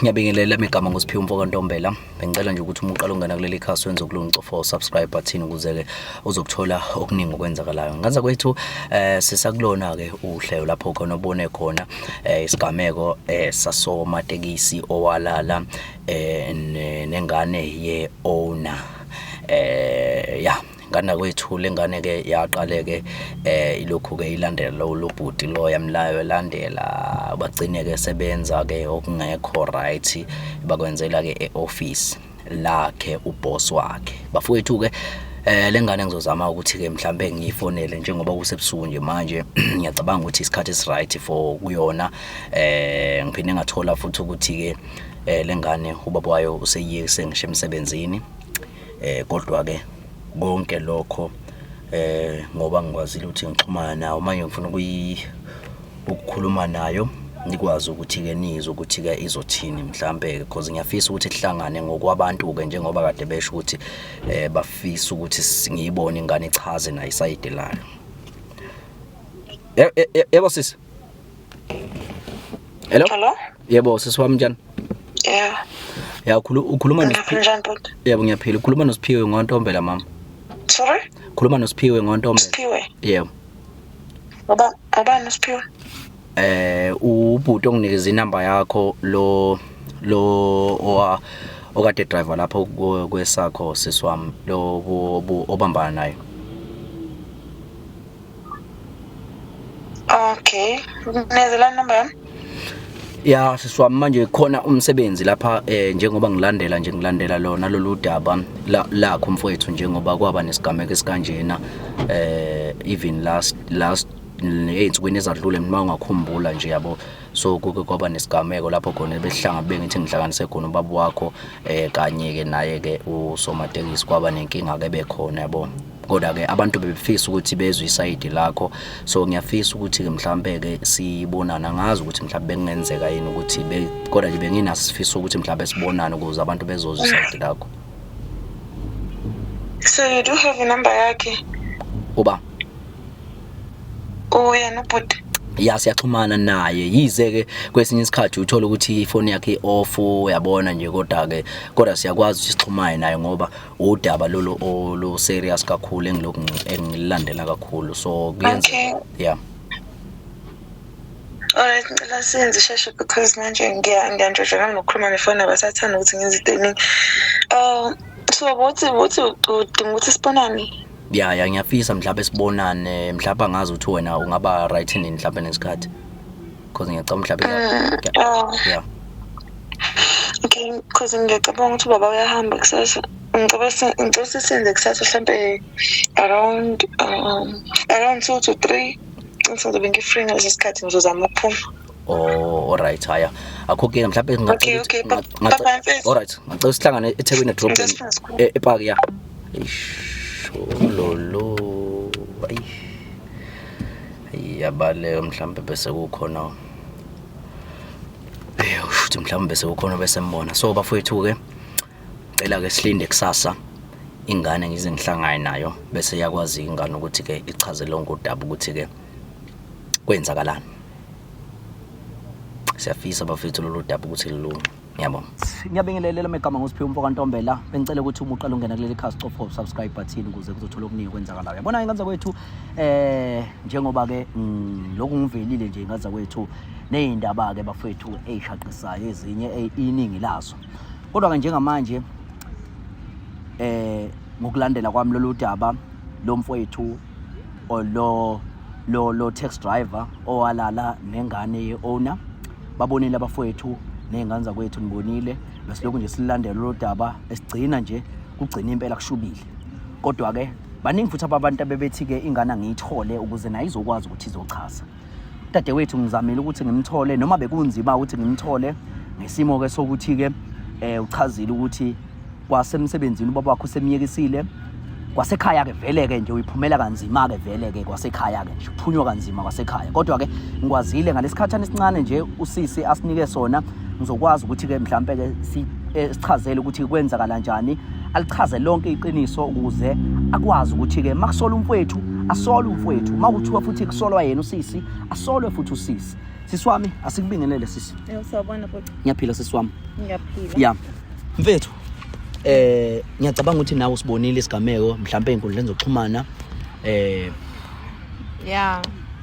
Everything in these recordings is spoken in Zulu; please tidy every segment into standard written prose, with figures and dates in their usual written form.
Ngiyabingelela igama ngosiphiwe Mfoka Ntombela. Bengicela nje ukuthi uma uqala ungena kuleli khasi wenze ukulunga for subscribe button ukuze ke uzokuthola okuningi okwenzakalayo. Ngaza kwethu sisakulona ke uhlelo lapho khona ubone khona isigameko sasomatekisi owalala nengane ye owner ya ngana kwethu lengane ke yaqale ke ilokhu ke ilandela lo bhuti lo yamlayo elandela bagcine ke sebenza ke okungekho right bakwenzela ke eoffice lakhe uboss wakhe bafowethu ke lengane ngizozama ukuthi ke mhlambe ngiyifonele njengoba kusebusuku nje manje ngiyacabanga ukuthi isikhathi esiright for kuyona ngiphinde ngathola futhi ukuthi ke lengane ubaba wayo useyiyeke ngisho emsebenzini kodwa ke konke lokho ngoba ngikwazile ukuthi ngixhumana nayo manje ngifuna ukukhuluma nayo nikwazi ukuthi ke nizwe ukuthi ke izothini mhlambe because ngiyafisa ukuthi sihlangane ngokwabantu ke njengoba kade besho ukuthi bafisa ukuthi ngiyibone ingane ichaze na iside layo. Yebo sisi. Hello? Yebo sisi wami njani? Yeah. Ya ukhuluma noSiphiwe. Yebo ngiyaphila ukhuluma noSiphiwe ngoNtombela mama. Sorry? Khuluma noSiphiwe ngoNtombela. Siphiwe. Yebo. Baba noSiphiwe. Ubhuti onginikeza inamba yakho lo okade driver lapho kwesakho sisiwami lo obambana naye. Okay. Nezela number yami? Ya sisiwami manje khona umsebenzi lapha njengoba ngilandela lona lolu daba lakho mfowethu njengoba kwaba nesigameko esikanjena even last ey'nsukwini ezadlule mina ungakhumbula nje yabo so kuke kwaba nesigameko lapho khona behlanga ngithi ngihlanganise khona ubaba wakho kanye ke naye ke usomatekisi kwaba nenkinga ke bekhona yabo kodwa ke abantu bebefisa ukuthi bezwe iside lakho so ngiyafisa ukuthi ke mhlambe ke sibonana ngazi ukuthi mhlambe bengenzeka yini ukuthi kodwa nje benginaso sifisa ukuthi mhlambe sibonane ukuze abantu bezozwa iside lakho. So you do have a number yakhe? Uba yena ubhuti. Ya siyaxhumana naye yize ke kwesinye isikhathi uthola ukuthi ifoni yakhe off uyabona nje kodwa siyakwazi ukuthi sixhumane naye ngoba udaba lo serious kakhulu engilandela kakhulu so kuyenza yeah. Alright ngicela senze sheshe because manje ngiyanjojana nokukhuluma nefoni abasathanda ukuthi ngenze into so what udinga ukuthi sibonane? Ya ngiyafisa mhlawumbe sibonane mhlawumbe angazi ukuthi wena ungaba right nini mhlawumbe nesikhathi because ngiyacabanga mhlawumbe yeah. Okay because ngiyacabanga ukuthi baba uyahamba kusasa ngicela senze kusasa mhlawumbe around 2 to 3 ngizobe ngifree ngaleso sikhathi ngizozama ukuphuma. Oh alright haya akho ke mhlawumbe ngicela alright ngicela sihlangane eThekwini drop epark ya lolo ayabale mhlambe bese kukhona ushuthi mhlambe bese kukhona bese mbona so bafowethu ke cela ke silinde kusasa ingane ngize ngihlangane nayo bese yakwazi ingane ukuthi ke ichaze lonke udaba ukuthi ke kwenzakalani. Siyafisa bafethu lolu daba ukuthi lilunge. Ngiyabonga. Ngiyabingelela megama ngosiphiwe Mfoka Ntombela. Bengicela ukuthi uma uqala ungena kuleli khasi cofa subscribe button ukuze kuzothola okuningi okwenzakalayo. Yabona ingaza kwethu njengoba ke lokhu ngivelile nje ingaza kwethu nezindaba ke bafethu ezishaqisayo ezinye iningi lazo. Kodwa ke njengamanje ngokulandela kwami lolu daba lo mfowethu lo taxi driver owalala nengane yeowner babonile abafowethu nezingane zakwethu nibonile besilokhu nje silandela lo daba esigcina nje kugcina impela kushubile kodwa ke baningi futhi abantu abebethi ke ingane ngiyithole ukuze nayo izokwazi ukuthi izochaza dadewethu ngizamile ukuthi ngimthole noma bekunzima ukuthi ngimthole ngesimo ke sokuthi ke uchazile ukuthi kwasemsebenzini ubaba wakho semiyekisile kwasekhaya ke vele ke nje uyiphumela kanzima ke vele ke kwasekhaya ke nje uphunywa kanzima kwasekhaya kodwa ke ngikwazile ngalesikhathana esincane nje usisi asinike sona ngizokwazi ukuthi ke mhlambe ke sichazele ukuthi kwenzakala kanjani alichaze lonke iqiniso ukuze akwazi ukuthi ke makusola umfowethu asole umfowethu makuthiwa futhi kusolwa yena usisi asolwe futhi usisi Siswami asikubingelele sisi. Sawubona bhuti. Ngiyaphila siswami. Ngiyaphila. Yeah. Mfethu. Ngiyacabanga ukuthi nawe usibonile isigameko mhlawumbe einkundleni zokuxhumana.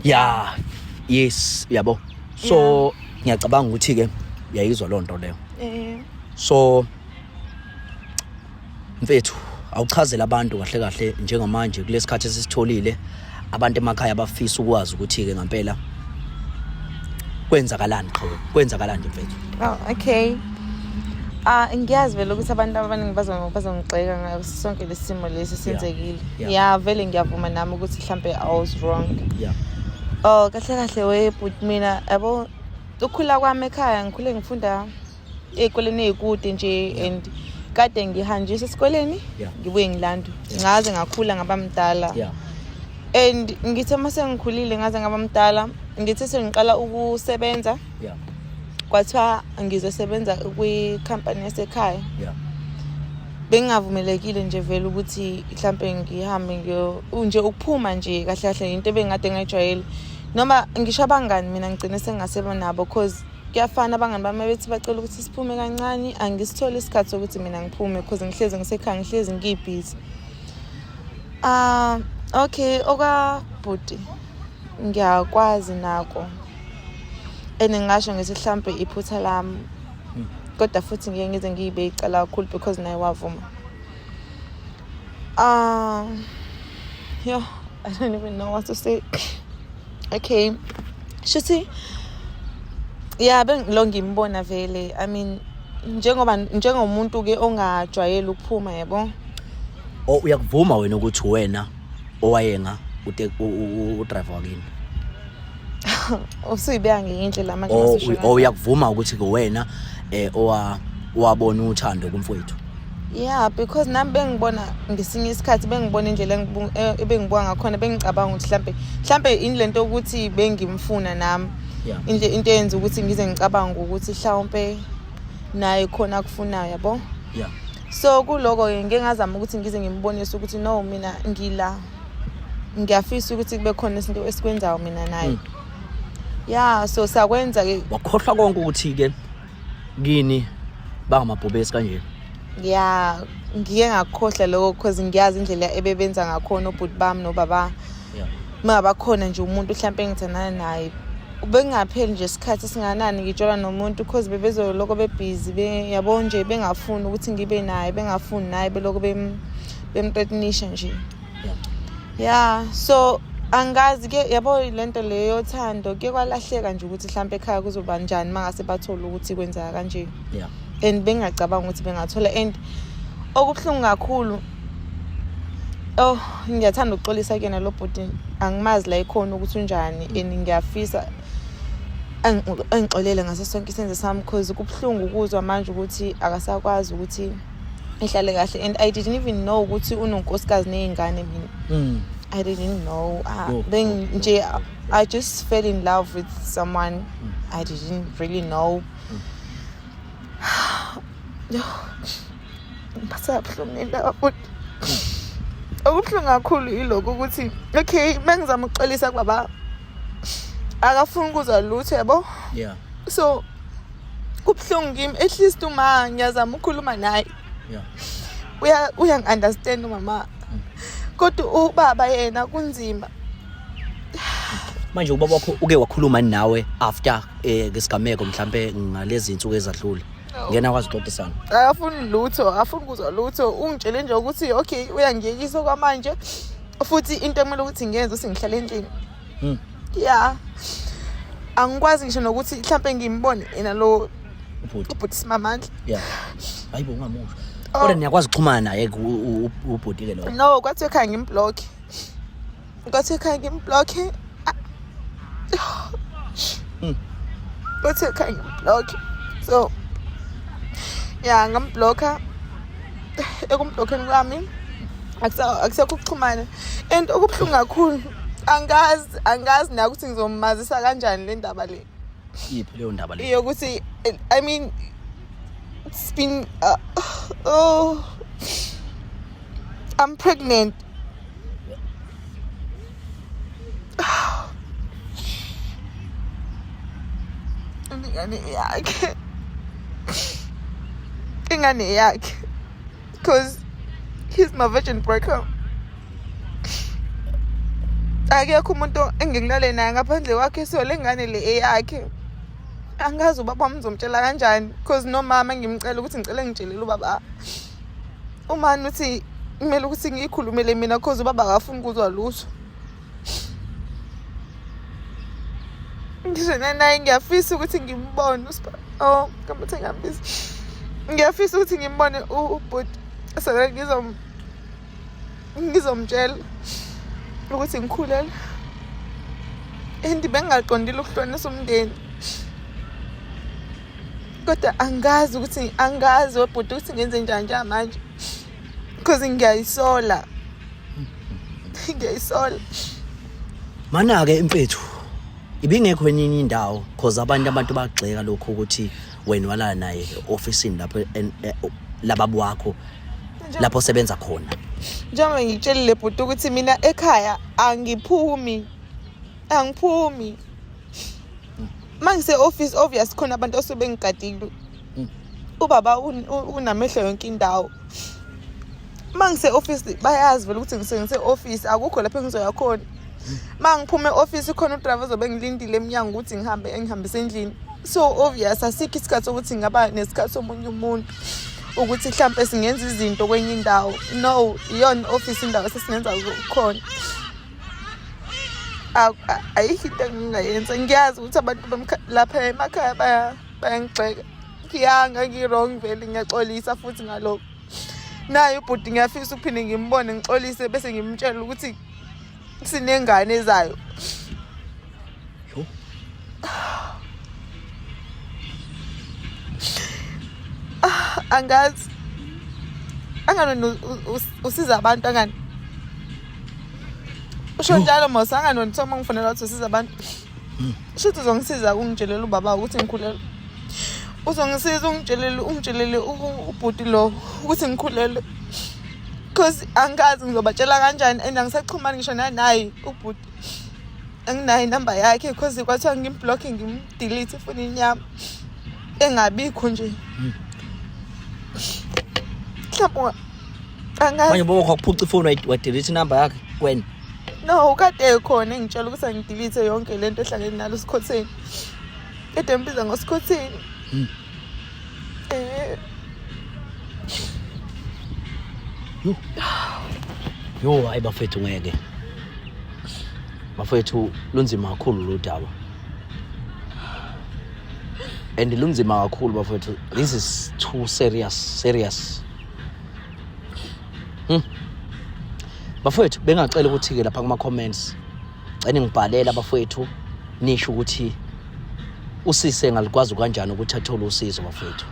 Yeah. Yes, yabo. So ngiyacabanga ukuthi ke uyayizwa lonto leyo. So mfethu awuchazela abantu kahle kahle njengamanje kulesikhathi esisitholile abantu emakhaya abafisa ukwazi ukuthi ke ngempela kwenzakalani kwenzakalani mfethu. Okay. Ngiyazi vele ukuthi abantu abaningi bazongixeka ngayo sonke lesimo lesi senzekile. Yeah, vele ngiyavuma nami ukuthi mhlambe I was wrong. Yeah. Kahle we but mina yabo ukukhula kwami ekhaya ngikhule ngifunda ezikoleni ezikude nje and kade ngihanjisa esikoleni ngibuye ngilanda. Ngaze ngakhula ngabamdala. Yeah. And ngithe mase ngikhulile ngaze ngabamdala ngithe sengiqala ukusebenza. Yeah. Kwathiwa ngizosebenza kwi-company yasekhaya. Yeah. Bengavumelekile nje vele ukuthi mhlambe ngihambe nje ukuphuma nje kahle into ebengade ngayijwayele noma ngisho abangani mina ngicine sengaseba nabo because kuyafana abangani bami bethi bacela ukuthi siphume kancane angisithole isikhathi sokuthi mina ngiphume because ngihlezi ngisekhaya ngihlezi ngibhizi. Okay, okabhuti ngiyakwazi nako enengasho ngithi mhlambe iphutha lami kodwa futhi ngeke ngize ngibe icala kakhulu because naye wavuma. I don't even know what to say. Okay, shuthi bengilo ngimbona vele. I mean njengomuntu ke ongajwayele ukuphuma yabo. Uyakuvuma wena ukuthi wena owayenga udriver wakini? Usuyibeka ngeindlela manje masisho. Uyakuvuma ukuthi ke wena owabona uthando kumfowethu? Yeah, because nami bengibona ngesinye isikhathi bengibona indlela ebengibuka ngakhona bengicabanga ukuthi mhlambe indlento ukuthi bengimfuna nami. Into eyenza ukuthi ngize ngicabanga ukuthi mhlawumbe naye khona akufunayo yabo. Yeah. So kuloko ngeke ngazama ukuthi ngize ngimbonise ukuthi no mina ngila ngiyafisa ukuthi kube khona izinto esikwenzayo mina naye. Yeah, so sakwenza ke wakhohlwa konke ukuthi ke kini bangamabhubesi kanje. Yeah, ngike ngakhohlwa lokho because ngiyazi indlela ebebenza ngakhona ubhuti bami nobaba. Yeah. Mabakhona nje umuntu mhlambe engithandana naye. Bengapheli nje isikhathi singanani ngitshola nomuntu because bebezoloko bebusy yabo nje bengafuni ukuthi ngibe naye bengafuni naye beloko bemthreatenisha nje. Yeah, so angazi ke yabo lento leyo thando ke kwalahleka nje ukuthi mhlambe ekhaya kuzoba njani mangase bathola ukuthi kwenzeka kanje. Yeah. And bengacabanga ukuthi bengathola and okubhlungu kakhulu. Ngiyathanda ukuxolisa kuyena lo bhuti angimazi la ikhona ukuthi unjani and ngiyafisa angixolele ngaso sonke isenzo sami because kubhlungu ukuzwa manje ukuthi akasakwazi ukuthi ihlale kahle and I didn't even know ukuthi unonkosikazi nezingane mina. I didn't know. I just fell in love with someone I didn't really know. Okubuhlungu kakhulu iloko ukuthi okay mangizama ukuxolisa kwaba akafuni ukuzwa lutho yabo. Yeah. So kubhlungu kimi at least uma ngiyazama ukukhuluma naye. Yeah. Uyangi-understand mama. Kodwa ubaba yena kunzima. Manje ubaba wakho uke wakhuluma nawe after ngesigameko mhlambe ngalezi insuku ezadlule. Ngena kwazi uxoxisana. Akafuni lutho, afuni ukuzwa lutho. Ungitshele nje ukuthi okay uyangiyekisa kwamanje. Futhi into emele ukuthi ngiyenze usingihlala endlini. Yeah. Angikwazi ngisho nokuthi mhlambe ngimbone ena lo ubhuti simamandla. Yeah. Hayibo ungamusho. Kodwa niyakwazi ukuxhumana naye ubhuti ke lo. No, kwathi ekhaya ngimblock. Kwathi ekhaya ngimblock. Kwathi ekhaya ngimblock. So yeah, ngamblocker. Ekumblockeni kwami akusekho ukuxhumana. And okubhlungu kakhulu angazi na ukuthi ngizomazisa kanjani le ndaba le. Yiphi leyo ndaba le? Ukuthi I mean it's been I'm pregnant. ingane yakhe because he's my virgin breaker. Akekho umuntu engikulale naye ngaphandle kwakhe, so lengane le eyakhe angazi ubaba mzomtshela kanjani because no mama ngimcela ukuthi ngicela ngitshelele ubaba umani uthi kumele ukuthi ngiyikhulumele mina because ubaba akafuni ukuzwa lutho. Ngisho naye ngiyafisa ukuthi ngimbone kamuthi ngiyambisi. Ngiyafisa ukuthi ngimbone ubhuti sake ngizomtshela ukuthi ngikhulele. And bengaqondile ukuhlonisa umndeni. Kodwa angazi webhuti ukuthi ngenze njani manje. Because ngiyayisola. Mana ke impethu ibingekho enye indawo because abantu bagxeka lokho ukuthi wena wala naye officeini lapho lababo wakho lapho sebenza khona. Njengoba ngitshelile bhuti ukuthi mina ekhaya angiphumi. Mangise office obvious khona abantu osobe ngigadile. Ubaba unamehlo yonke indawo. Mangise office bayazi vele ukuthi ngise office akukho lapho engizoya khona. Mangiphume office khona udriver zobe ngilindile eminyango ukuthi ngihambise endlini. So obvious asikho isikhathi sokuthi ngaba nesikhathi somunye umuntu ukuthi mhlambe singenza izinto kwenye indawo. No, iyona office indawo sesingenza khona. Ayikho into engingayenza. Ngiyazi ukuthi abantu lapha emakhaya bayangixeka. Ngiyirong vele ngiyaxolisa futhi ngalokho. Naye ubhuti ngiyafisa ukuphinde ngimbone ngixolise bese ngimtshela ukuthi sinengane ezayo. Angazi angano usiza abantu angani. Usho njalo mos angano nithoma ngifonela ukuthi usiza abantu. Shuthi uzongisiza ungitshelele ubaba ukuthi ngikhulele. Uzongisiza ungitshelele ubhuti lo ukuthi ngikhulele. Because angazi ngizobatshela kanjani and angisachumani ngisho naye ubhuti. Anginayo inamba yakhe because kwathiwa ngimblock ngimdelete efonini yami. Engabikho nje. Mhlawumbe angazi. Manje bokho kuphuca ifoni wadelete inamba yakhe wena. No, kade khona ngitshela ukuthi angidelete yonke lento ehlangene nalo Sikhotheni. Kade mbiza ngoSikhotheni. Yo hayi bafethu ngeke. Bafethu lunzima kakhulu lo daba. And lunzima kakhulu bafethu. This is too serious. Bafethu bengacela ukuthi ke lapha kuma comments cene ngibhalela bafethu nisho ukuthi usise ngalikwazi kanjani ukuthi athole usizo bafethu.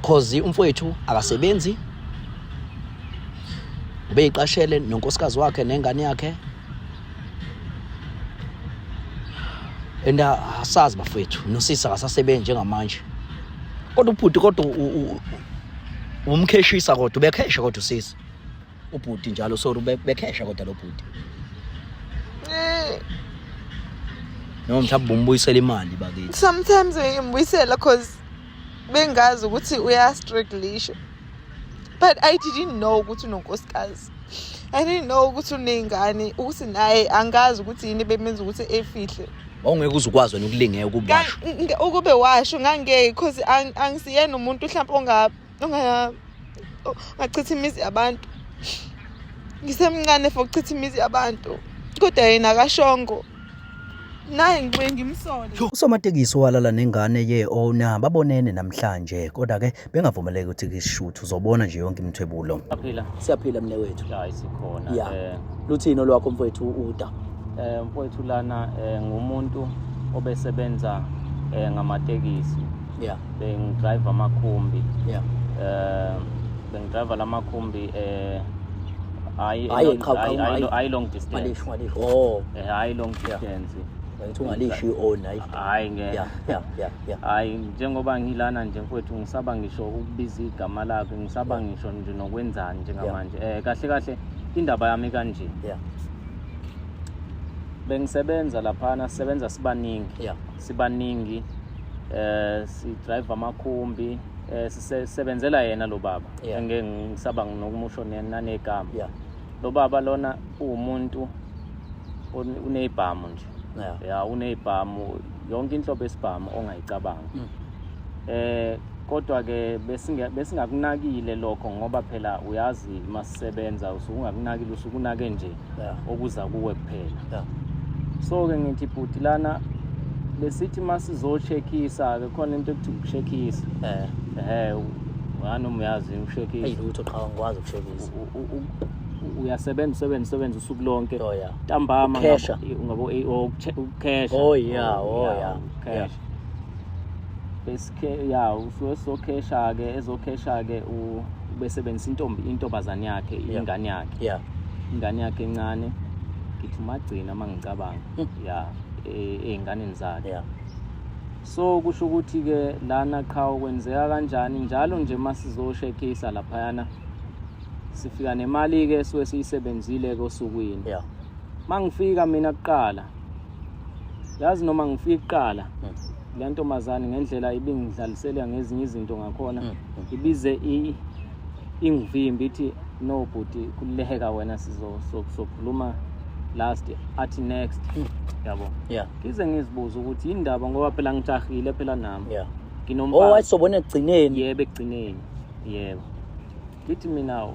Cause umfowethu akasebenzi. Ubeyiqashele nonkosikazi wakhe nengane yakhe. Enda asazi bafethu nosisa akasasebenzi njengamanje. Kodwa ubhuti kodwa umkheshisa kodwa ubekhesha kodwa usisa. Ubhuti njalo sorry bekhesha kodwa lo bhuti. Noma mhlawumbe umbuyisela imali bakithi. Sometimes ngimbuyisela cause bengazi ukuthi uyastrugglisha. But I didn't know ukuthi unonkosikazi. I didn't know ukuthi unengane ukuthi naye angazi ukuthi yini bemenza ukuthi efihle. Awungeke uzukwazi wena ukulingeka ukubasho. Ukube washo ngangeke cause angisiyena umuntu mhlawumbe ongachitha imizi yabantu. Ngisemncane for ukuchitha imizi yabantu. Kodwa yena akashongo. Naye ngibuye ngimsole. Usomatekisi walala nengane ye-owner babonene namhlanje kodwa ke bengavumeleki ukuthi kishoot uzobona nje yonke imithwebulo. Siyaphila mne wethu. Hayi sikhona. Luthino lwakho mfowethu uda. Mfowethu lana ngumuntu obesebenza ngamatekisi. Bengidrive amakhumbi. Bengidrive lamakhumbi high long distance. High long distance. Ungalishi i-owner. Hayi ngeke. Hayi njengoba ngilana nje mfowethu ngisaba ngisho ukubiza igama lakhe, ngisaba ngisho nje nokwenzani njengamanje. Kahle indaba yami kanje. bengisebenza laphana sisebenza sibaningi Yeah. sibaningi si drive amakhumbi sisebenzela yena lo baba Yeah. engeke ngisaba nokumusho nanegama Yeah. lo baba lona umuntu unezibhamu nje Yeah. ya unezibhamu yonke inhlobo esibhamu ongayicabanga kodwa ke besingakunakile lokho ngoba phela uyazi masisebenza usungakunakile usukunake nje Yeah. okuza kuwe kuphela Yeah. so ke ngithi bhuti lana besithi masizocheckisa ke khona into ekuthi ukucheckisa ngani uyazi ukucheckisa Ayilutho qhawe ngikwazi ukushekisa. uyasebenza usuku lonke Oh yeah. ntambama Ukhesha. ngabo ukhesha Oh yeah, oh yeah. cash beske ya usukhesha ke ezokhesha ke ubesebenzisa intobazana yakhe ingane yakhe Yeah. ingane yakhe encane ngithi magcina mangicabanga ya einganeni zakhe Yeah. so kusho ukuthi ke lana qhawe kwenzeka kanjani njalo nje masizoshekisa laphayana sifika nemali ke siyisebenzile kosukwini Yeah. mangifika mina kuqala yazi noma ngifika kuqala le ntombazane ngendlela ibingidlalisela ngezinye izinto ngakhona ibize ingivimbi ithi no bhuti kuleka wena sizokhuluma last athi next yabo Yeah. kize ngizibuza ukuthi indaba ngoba phela ngijahile phela nami Yeah. nginomfana Oh wayisobona egcineni. yebo ekugcineni yebo ngithi mina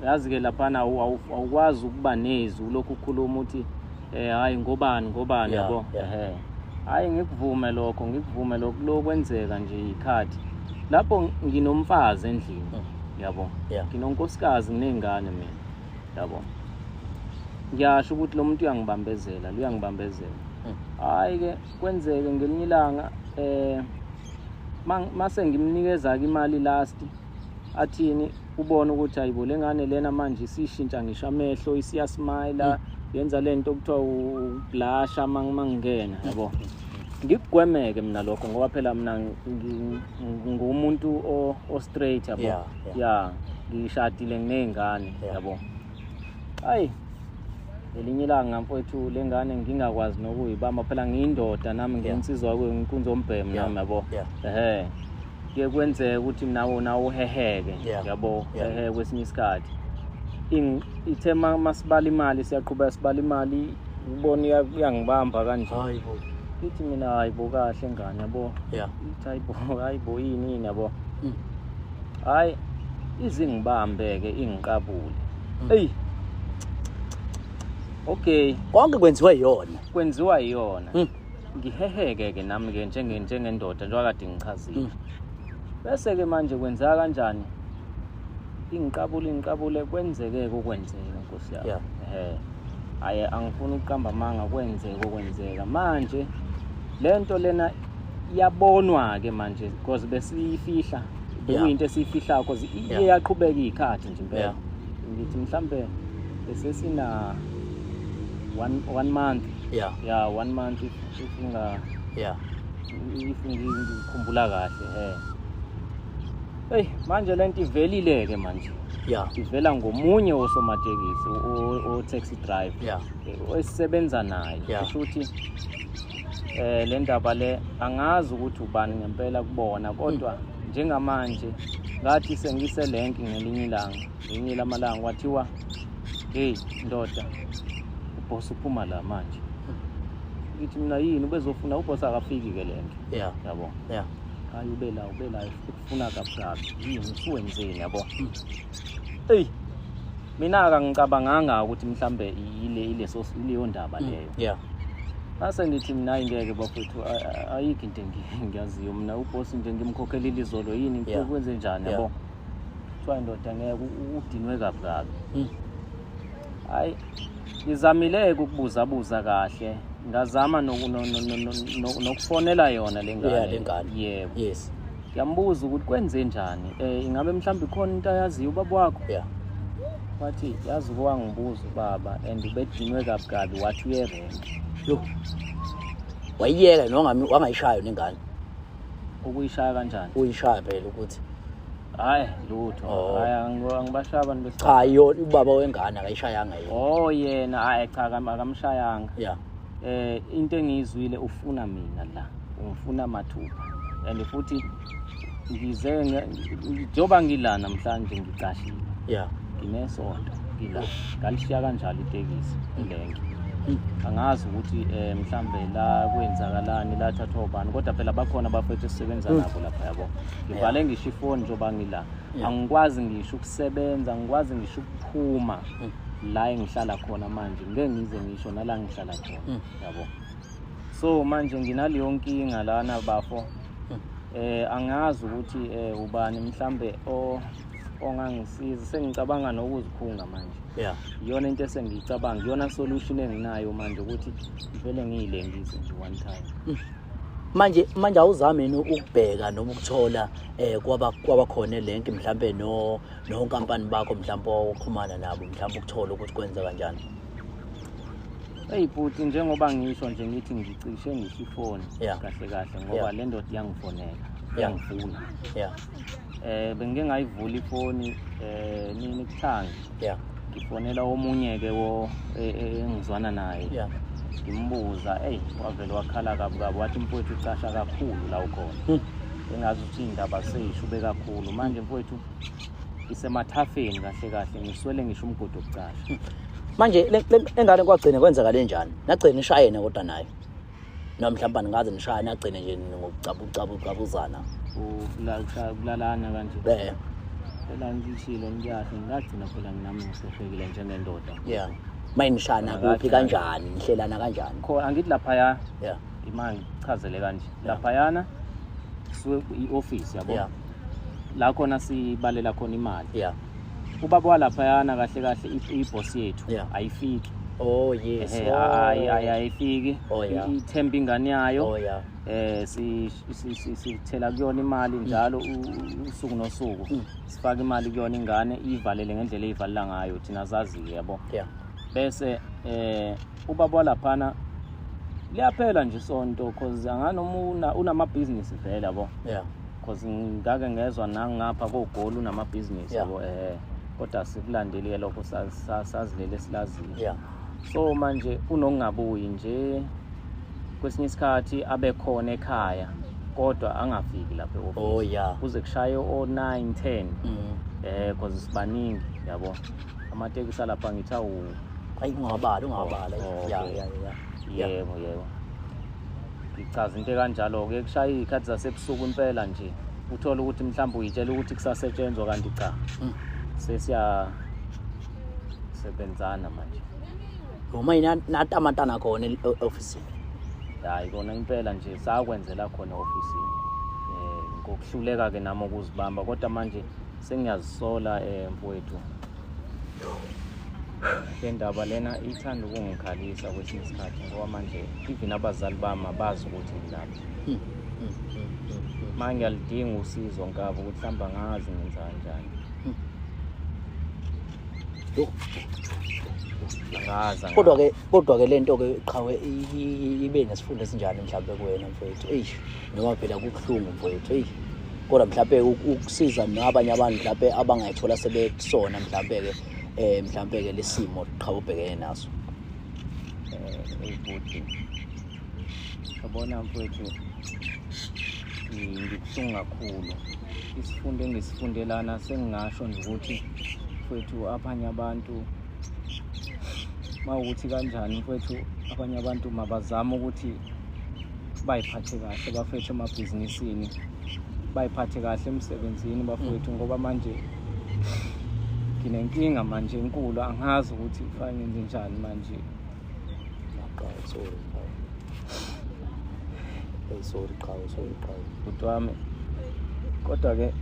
yazi ke laphana awukwazi ukuba nezwi lokhu ukukhuluma uthi hayi ngobani Yeah, yabo yeah. hayi ngikuvume lokho lokwenzeka nje ikhathi lapho nginomfazi endlini yabo Yeah. nginonkosikazi nginengane mina yabo ngiyasho ukuthi lo muntu uyangibambezela hayi ke kwenzeke ngelinye ilanga mase ngimnikeza imali last athini ubona ukuthi ayibo lengane lena manje isishintsha ngisho amehlo isiyasmile yenza lento okuthiwa ublasha mangingena yabo ngikugwemeke mina lokho ngoba phela mina ngumuntu o straight yabo Yeah, yeah ngishadile nginengane yabo hayi elinye ilanga mfowethu lengane ngingakwazi nokuyibamba phela ngiyindoda nami ngensizwa kwenkunzo ombhemu nami yabo ke kwenzeka ukuthi nawo uheheke yabo hehe kwesinye isikhathi ithe masibala imali siyaqhubeka sibala imali ubona uyangibamba kanje Hayibo. ithi mina hayibo kahle ngane yabo Yeah. ithi hayibo yini yabo hayi izingibambe ke ingiqabule hey okay Konke kwenziwa yona. ngiheheke ke nami ke njengendoda njengoba kade ngichazile bese ke manje kwenzeka kanjani ingiqabule kwenzeke okwenzeka Nkosi yami Yeah. hayi angifuni ukuqamba manga kwenzeka manje lento lena iyabonwa ke manje because besiyifihla bekuyinto esiyifihla because iye yaqhubeka ikhathi nje impela ngithi mhlambe besesina 1 month Yeah. 1 month ifunga Yeah. ngikhumbula kahle hey manje lento ivelile ke manje Yeah. ivela ngomunye osomatekisi o taxi driver Yeah. osebenza naye Yeah. kusho ukuthi le ndaba le angazi ukuthi ubani ngempela kubona kodwa njengamanje ngathi sengiselenki ngelinye lamalanga kwathiwa hey ndoda uboss uphuma la manje ngithi mina yini ubezofuna uboss akafiki ke lento Yeah. yabo Yeah. hayi ubela ufuna kabukabi yini usuwenzeni yabo hey mina akangicabanganga ukuthi mhlambe ileyo ndaba leyo Yeah. base ngithi mina ingeke bafethu ayikho into ngiyaziyo mina uboss nje ngimkhokhelile izolo yini kwenze njani yabo kuthiwa indoda ngeke udinwe kabukabi hayi ngizamile ukubuza kahle ngazama nokufonela yona lengane yebo Yes. ngiyambuza ukuthi kwenze njani ingabe mhlawumbe khona into ayaziyo ubaba wakho Yeah. wathi yazi kwangibuza ubaba and ubedinwe kabukabi wathi uyerenka Yo. Wayiyeka noma wangayishayo nengane. ukuyishaya kanjani Uyishaya phela ukuthi Hayi lutho. Hayi angibashaya abantu Cha yona ubaba wengane akayishayanga yena. Oh yena hayi cha akamshayanga. Yeah. Into engizwile ufuna mina la. Ungifuna mathupha. And futhi ngize njoba ngila namhlanje ngicashile. Yeah. Nginesonto ngila. Ngalishiya kanjalo itekisi ilenke. Angazi ukuthi mhlambe la kwenzakalani la thathwa ubani kodwa phela bakhona abafethu sisebenza nabo lapha yabo. Ngivale ngisho ifoni njoba ngila. Angikwazi ngisho ukusebenza, angikwazi ngisho ukuphuma la engihlala khona manje. Ngeke ngize ngisho nala ngihlala khona yabo. So manje nginaleyo nkinga lana bafo. Angazi ukuthi ubani mhlambe ongangisiza sengicabanga nokuzikhunga manje. Yeah. Iyona into esengicabanga, iyona solution enginayo manje ukuthi vele ngiyilengise nje one time. Manje awuzami ukubheka noma ukuthola kwaba khona lenki mhlambe no company bakho mhlambe oxhumana nabo mhlambe ukuthola ukuthi kwenza kanjani. Hey futhi njengoba ngisho nje ngithi ngicishe ngisho ifoni kahle ngoba le ndoda yangifonela yangifuna. Yeah. Bengike ngayivula ifoni nini kuthangi. Yeah. Ngifonela omunye ke engizwana naye. Yeah. Ngimbuza wavela wakhala kabukabi wathi mfowethu ucasha kakhulu la ukhona. Engazi ukuthi indaba seyishube kakhulu manje mfowethu isemathafeni kahle ngiswele ngisho umgodi okucasha. Manje engane kwagcina kwenzeka kanjani? Nagcina ishayene kodwa nayo. Noma mhlawumbe ngaze nishaya nagcina nje ngokucabuzana. Ukulalana kanje. Phela ngishilo ngiyahle ngagcina phela nami ngisefekile njengendoda. Yeah. Mayinishana kuphi kanjani? Nihlelana kanjani? Khona angithi lapha ya. Yeah. Imali chazele kanje. Lapha yana suwe ioffice yabo. Yeah. La khona sibalela khona imali. Yeah. Ubaba walapha yana kahle iboss yethu ayifiki. Oh yes. Ayifiki. Ithemba ingane yayo. Oh yeah. Sithela kuyona imali njalo usuku nosuku. Sifaka imali kuyona ingane ivalele ngendlela eyivalela ngayo thina zazi yabo. Yeah. Bese ubaba walaphana liyaphela nje sonto cause anganoma unama business vele yabo. Yeah. Cause ngake ngezwe nangapha koGoli unama business yabo kodwa sikulandelile lokho sazilele silaziyo. Yeah. So manje unongabuyi nje kwesinye isikhathi abe khona ekhaya kodwa angafiki lapha eoffice. Oh yeah. Kuze kushaye o 9 10. Cause sibaningi yabo. Amatekisi lapha ngithi ungabala. Yeah. Yebo. Ngichaza into kanjalo ke kushaya izikhathi zasebusuku impela nje. Uthola ukuthi mhlawumbe uyitshela ukuthi kusasetshenzwa kanti cha. Sesiya sebenzana manje. Uma inatamantana khona e-office. Hayi kona impela nje sakwenzela khona officeini. Ngokuhluleka ke nami ukuzibamba kodwa manje sengiyazisola mfowethu. Indaba lena ithanda ukungikhalisa kwesinye isikhathi ngoba manje even abazali bami abazi ukuthi ngilapha. Manje ngiyalidinga usizo ngabo ukuthi mhlamba ngazi ngenza kanjani. Kodwa ke lento ke qhawe ibe nesifundo esinjani mhlawumbe kuwena mfowethu. Noma phela kubuhlungu mfowethu. Kodwa mhlawumbe ukusiza nabanye abantu mhlawumbe abangayithola sebekusona mhlawumbe ke mhlawumbe ke lesimo qhawe ubhekene naso. Futhi yabona mfowethu ngikuhlungu kakhulu. Isifundo engisifundelana sengingasho nje ukuthi mfowethu abanye abantu mawukuthi kanjani mfowethu abanye abantu mabazama ukuthi bayiphathe kahle bafethu emabhizinisini bayiphathe kahle emsebenzini bafethu ngoba manje nginenkinga manje enkulu angazi ukuthi kufanele ngenze njani manje. Sorry qhawe. Kodwa ke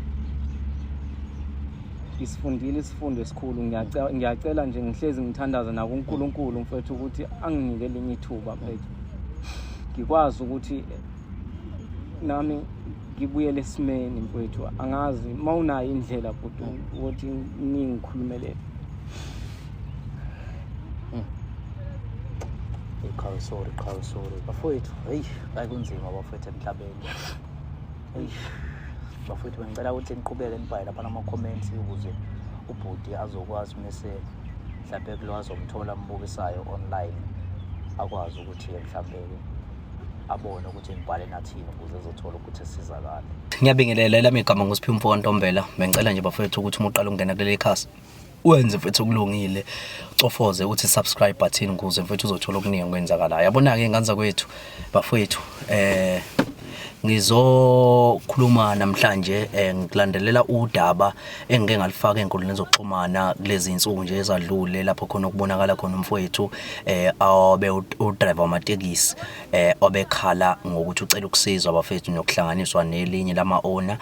isifundile isifundo esikhulu ngiyacela nje ngihlezi ngithandaza na kuNkulunkulu mfethu ukuthi anginike elinye ithuba mfethu. Ngikwazi ukuthi nami ngibuyele esimeni mfethu angazi mawunayo indlela futhi ukuthi ningikhulumelele. Sorry bafowethu hayi kunzima bafowethu emhlabeni. bafowethu bengicela ukuthi niqhubeke nibhale lapha nama-comments ukuze ubhuti azokwazi mese mhlawumbe kulo azomthola ambukisayo online akwazi ukuthi-ke mhlawumbe abone ukuthi ngibhale nathini ukuze ezothola ukuthi esizakale. Ngiyabingelela lami igama nguSiphiwe Mfokantombela. Bengicela nje bafowethu ukuthi uma uqala ukungena kuleli khasi wenze mfethu okulungile, ucofoze uthi subscribe button ukuze mfethu uzothola okuningi okwenzakalayo. Yabona-ke ingane zakwethu bafowethu ngizokhuluma namhlanje ngikulandelela udaba engike ngalifaka enkundleni zokuxhumana kulezi insuku nje ezadlule lapho khona ukubonakala khona umfowethu obe udriver wamatekisi obekhala ngokuthi ucela ukusizwa bafethu nokuhlanganiswa nelinye lama-owner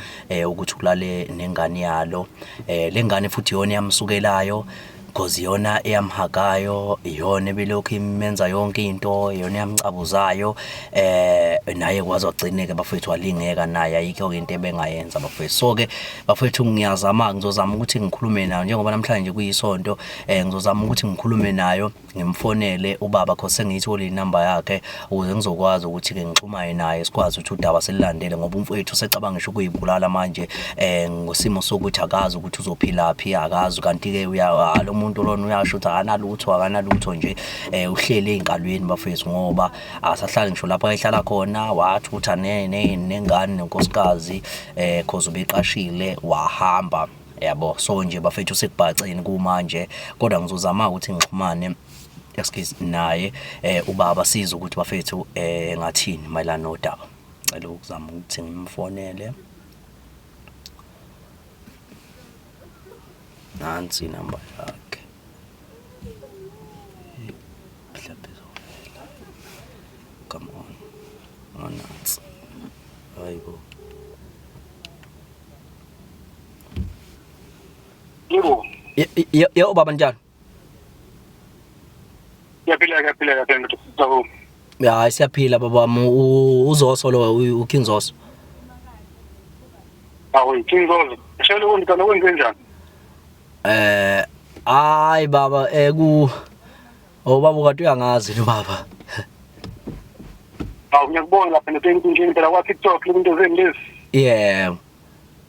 ukuthi kulale nengane yalo. Le ngane futhi iyona eyamsukelayo because iyona eyamhakayo, iyona ebelokhu imenza yonke into, iyona eyamcabuzayo naye kwaze wagcineke bafethu walingeka naye, ayikho into ebengayenza bafethu. So-ke bafethu ngizozama ukuthi ngikhulume nayo njengoba namhlanje kuyisonto, ngizozama ukuthi ngikhulume nayo, ngimfonele ubaba cause sengiyithole inamba yakhe ukuze ngizokwazi ukuthi-ke ngixhumane naye sikwazi ukuthi udaba selilandele ngoba umfowethu usecabanga ngisho ukuyibulala manje ngosimo sokuthi akazi ukuthi uzophilaphi, akazi kanti-ke lo muntu lona uyasho ukuthi akanalutho nje uhlele ey'nkalweni bafethu ngoba asahlali ngisho lapho ayehlala khona wathi ukuthi nengane nenkosikazi cause ubeqashile wahamba yabo. So nje bafethu sekubhaceni kumanje kodwa ngizozama ukuthi ngixhumane naye ubaba siza ukuthi bafethu ngathini mayelana nodaba. Ngicela ukuzama ukuthi ngimfonele. Nansi inamba yakhe. Come on. Nansi. Hayibo. Yebo baba njani? Yaphila nto. Ya siyaphila baba uZoso lo uKing Zoso. Hayi King Zoso. Shelo wonke wenze njani? Hayi baba baba ukade uyangazi lo baba. Ngiyakubona lapha nenkundleni phela kwa TikTok into zeni lezi. Yeah.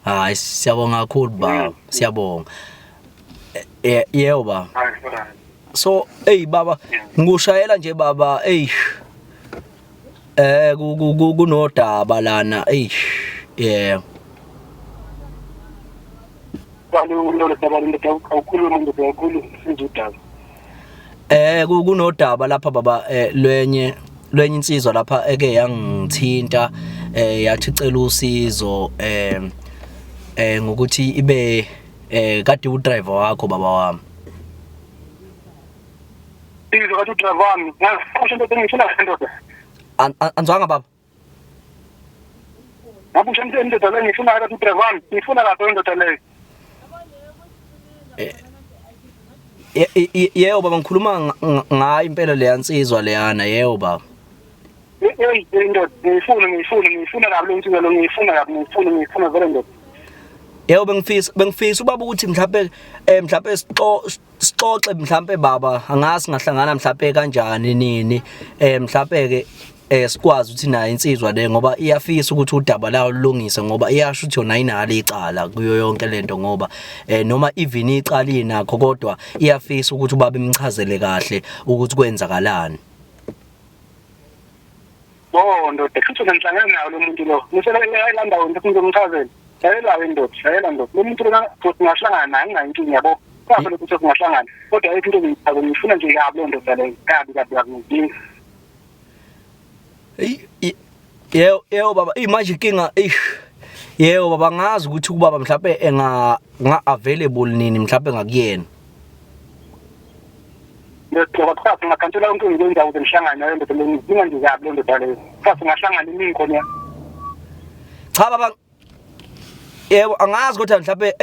Hayi siyabonga kakhulu baba, siyabonga. Yebo baba. So baba ngikushayela nje baba kunodaba lana yeah. Kunodaba lapha baba lwenye insizwa lapha eke yangithinta yathi cela usizo ngokuthi ibe kade udriver wakho baba wami. Izwa kade udriver wami ngasho into engishona ndoda. Anzwanga baba. Ngabusha ndoda le ngifuna kade udriver wami ngifuna lapho ndoda le. Yebo baba ngikhuluma ngayo impela le yansizwa leyana yebo baba. Ndoda ngifuna lapho insizwa lo ngifuna vele ndoda. Yebo bengifisa ubaba ukuthi mhlawumbe sixoxe mhlawumbe baba angazi ngahlangana mhlawumbe kanjani nini mhlawumbe ke sikwazi ukuthi nayo insizwa le ngoba iyafisa ukuthi udaba lawo lulungise ngoba iyasho ukuthi yona ayinalo icala kuyo yonke lento ngoba noma even icala inakho kodwa iyafisa ukuthi ubaba imchazele kahle ukuthi kwenzakalani. Ndoda futhi ngihlangana nayo lo muntu lo ngisela ayilanda wona ukuthi ngizomchazela. Shayela ndoda lo muntu lona futhi ngahlangana naye ngayinkinga yabo kahle ukuthi singahlangana kodwa ayikho into engiyithabe ngifuna nje yabo lo ndoda le kabi ngidinga. Yebo baba manje inkinga yebo baba ngazi ukuthi ubaba mhlawumbe available nini mhlawumbe ngakuyena. Ngiyakwazi ngakhansela into engikwenza ukuthi ngihlangane nayo ndoda le ngidinga nje yabo lo ndoda le kasi ngahlangana nini khona. Cha baba yebo angazi ukuthi mhlawumbe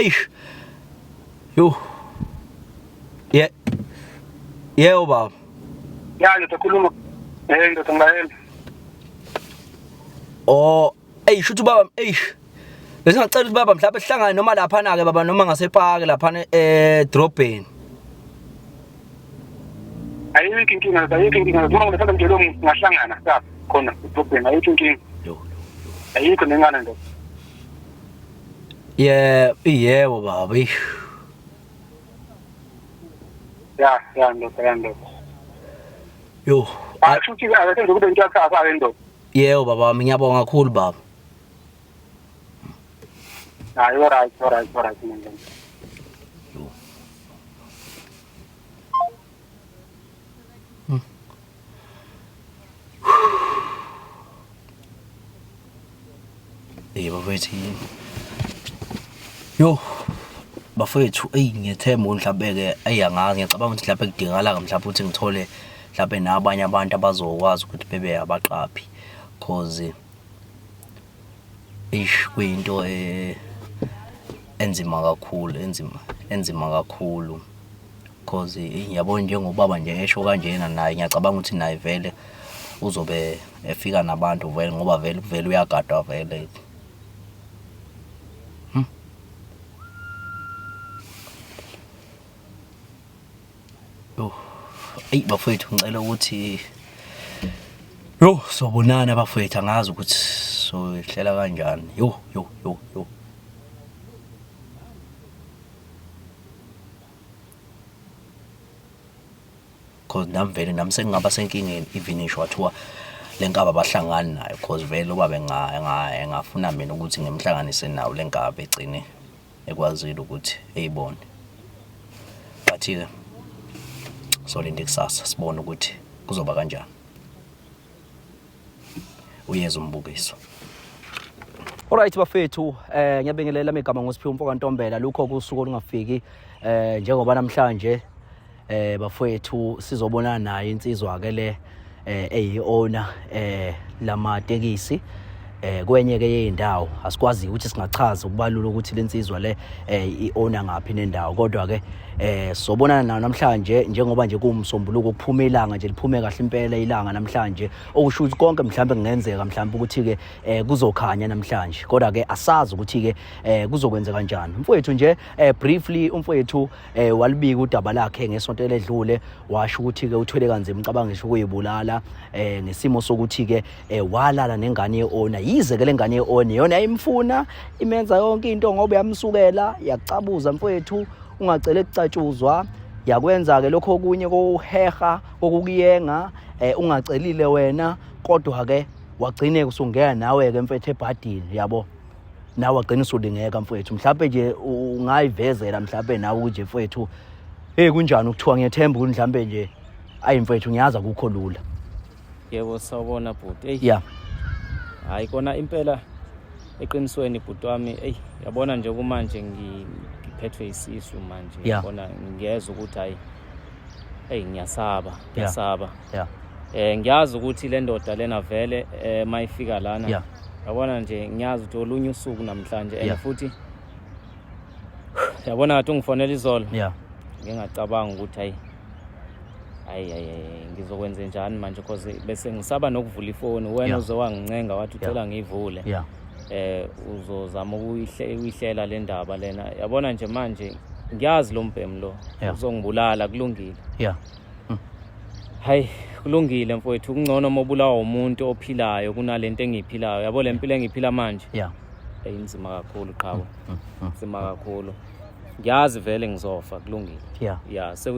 yebo baba. Ya ngizokhuluma ndoda ngayena. Shuthi baba bese ngicela ukuthi baba mhlawumbe sihlangane noma lapha na ke baba noma ngasepark lapha edrobheni. Ayikho inkinga noma ngifuna nje lo ngahlangana sathi khona edrobheni ayikho inkinga. Ayikho nengane ndoda. Yebo baba. Ya ndoda. Yo. Futhi akasenze kube into yakho ndoda. Yebo baba wami ngiyabonga kakhulu baba. Hayi alright mina. Bafethu. Yo. Bafethu ngiyethemba mhlawumbe angazi ngiyacabanga ukuthi mhlawumbe kudingakala mhlawumbe ukuthi ngithole mhlawumbe nabanye abantu abazokwazi ukuthi bebe abaqaphi cause kuyinto enzima kakhulu cause ngiyabona njengobaba nje esho kanjena naye ngiyacabanga ukuthi naye vele uzobe efika nabantu vele ngoba vele uyagadwa vele. Bafethu ngicela ukuthi sobonana bafethu angazi ukuthi sohlela kanjani. Yo. Cause nami sengingaba senkingeni even ngisho wathiwa lenkaba abahlangani nayo cause vele ubaba engafuna mina ukuthi ngimhlanganise nawo lenkaba egcine ekwazile ukuthi eyibone. Bathi-ke solinda kusasa sibone ukuthi kuzoba kanjani. Uyeza umbukiso. Alright bafethu, ngiyabingelela igama ngosiphiwe Mfokantombela lokho kusuku olungafiki njengoba namhlanje bafethu sizobonana naye insizwa ke le eyiona lamatekisi kwenye ke yeindawo asikwazi ukuthi singachaza ukubalula ukuthi lensizwa le iowner ngapi nendawo kodwa ke sobonana nayo namhlanje njengoba nje kuumsombuluko kuphuma ilanga nje liphume kahle impela ilanga namhlanje okusho ukuthi konke mhlambe kungenzeka mhlambe ukuthi ke kuzokhanya namhlanje kodwa ke asazi ukuthi ke kuzokwenzeka kanjani. Mfowethu nje briefly umfowethu walibika udaba lakhe ngesonto eledlule washo ukuthi ke uthwele kanzima ucabangisho ukuyibulala ngesimo sokuthi ke walala nengane yeowner yize ke lengane yeowner yona yayimfuna imenza yonke into ngoba yamsukela yacabuza mfowethu ungacela ukucatshuzwa yakwenza ke lokho okunye koheha kokuyenga ungacelile wena kodwa ke wagcine kusungena nawe ke mfethu ebhadini yabo nawe wagcina usudingeka mfethu mhlawumbe nje ungayivezela mhlawumbe nawe ukuthi mfethu kunjani ukuthiwa ngiyethemba ukuthi mhlawumbe nje mfethu ngiyaza kukho lula. Yebo sawubona bhuti. Yeah. Hayi kona impela eqinisweni bhuti wami yabona nje kumanje ngiphethwe isisu manje yabona ngiyeza ukuthi ngiyasaba. Yeah. Ngiyazi ukuthi le ndoda lena vele mayifika lana yabona nje ngiyazi ukuthi olunye usuku namhlanje and futhi yabona ngathi ungifonela izolo ngingacabanga ukuthi ngizokwenza njani manje because bese ngisaba nokuvula ifoni wena uzowangincenga wathi ucela ngivule uzozama ukuyihlela le ndaba lena yabona nje manje ngiyazi lo mbhemu lo uzongibulala kulungile hayi kulungile mfowethu kungcono mobulawa umuntu ophilayo kunalento engiphilayo yabo le mpilo engiphila manje inzima kakhulu qhawe inzima kakhulu ngiyazi vele ngizofa kulungile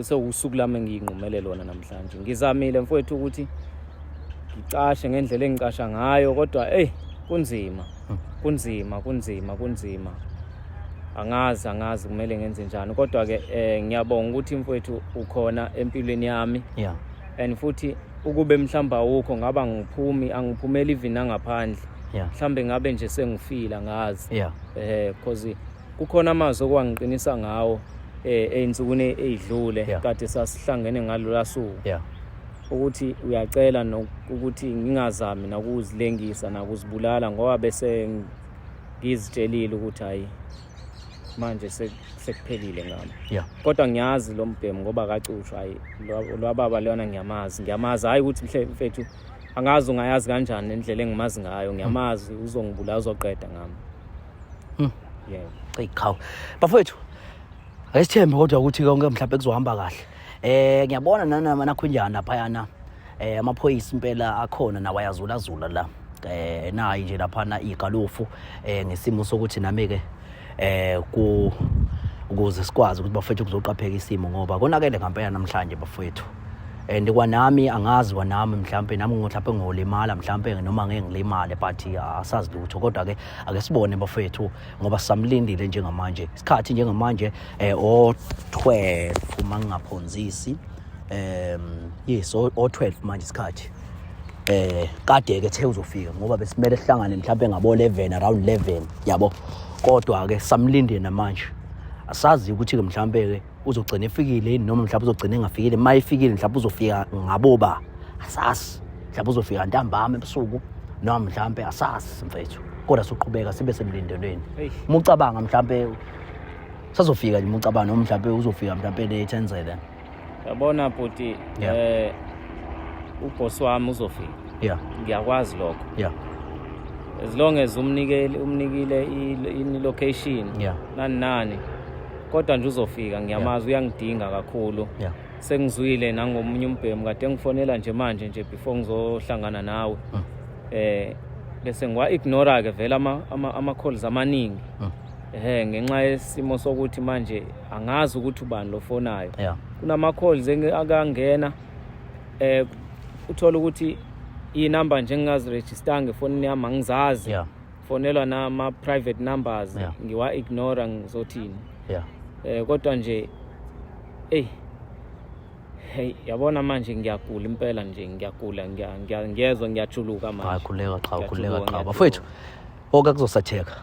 sewusuku lami engiyinqumele lona namhlanje ngizamile mfowethu ukuthi ngicashe ngendlela engicasha ngayo kodwa kunzima angazi kumele ngenze njani kodwa ke ngiyabonga ukuthi mfowethu ukhona empilweni yami and futhi ukube mhlamba ukho ngaba angiphumeli even ngaphandle mhlambe ngabe nje sengifila ngazi because kukhona amazwi okwangiqinisa ngawo einsukwini ezidlule kade sasihlangene ngalo lasuku ukuthi uyacela ukuthi ngingazami nakuzilengisa nakuzibulala ngoba bese ngizitshelile ukuthi manje sekuphelile ngami kodwa ngiyazi lo mbhemu ngoba kacushwa lwababa lona ngiyamazi hayi ukuthi mfethu angazi ungayazi kanjani indlela engimazi ngayo ngiyamazi uzongibulala uzoqeda ngami Khawu bafowethu ayisithembe kodwa ukuthi konke mhlawumbe kuzohamba kahle ngiyabona nakhunjana laphayana amaphoyisa impela akhona nawo ayazulazula la nayi nje laphana igalofu ngesimo sokuthi nami ke ukuze sikwazi ukuthi bafethu kuzoqapheka isimo ngoba konakele ngempela namhlanje bafethu. And kwanami angazi kwanami mhlambe nami mhlawumbe ngolimala mhlambe noma ngeke ngilimale but asazi lutho kodwa ke ake sibone bafethu ngoba samlindile njengamanje isikhathi njengamanje o12 uma ngingaphonzisi yes o12 manje isikhathi kade ke the uzofika ngoba besimele sihlangane mhlambe ngabo 11 around 11 yabo kodwa ke samlindile namanje asazi ukuthi ke mhlambe ke uzogcina efikile noma mhlawumbe uzogcina engafikile mayifikile mhlawumbe uzofika ngaboba asasi mhlawumbe uzofika ntambama ebusuku noma mhlawumbe asasi mfethu kodwa soqhubeka sibe semlindelweni umucabanga mhlawumbe sazofika nje umucabanga noma mhlawumbe uzofika mhlawumbe le10 yabona bhuti uboss wami uzofika ngiyakwazi lokho as long as umnikile i-location nani kodwa nje uzofika ngiyamazi uyangidinga kakhulu sengizwile nangomunye umbhemu kade ngifonela nje manje nje before ngizohlangana nawe bese ngwa ignore ke vela ama calls amaningi ngenxa yesimo sokuthi manje angazi ukuthi ubani lo fonayo kunama calls akangena uthola ukuthi inumber nje ngingaziregister ngefonini yami angizazi fonelwa nama private numbers ngiwa ignore ngizothini kodwa nje yabona manje ngiyagula impela nje ngiyagula ngiyezwa ngiyajuluka manje khuleka cha bafethu oka kuzosatheka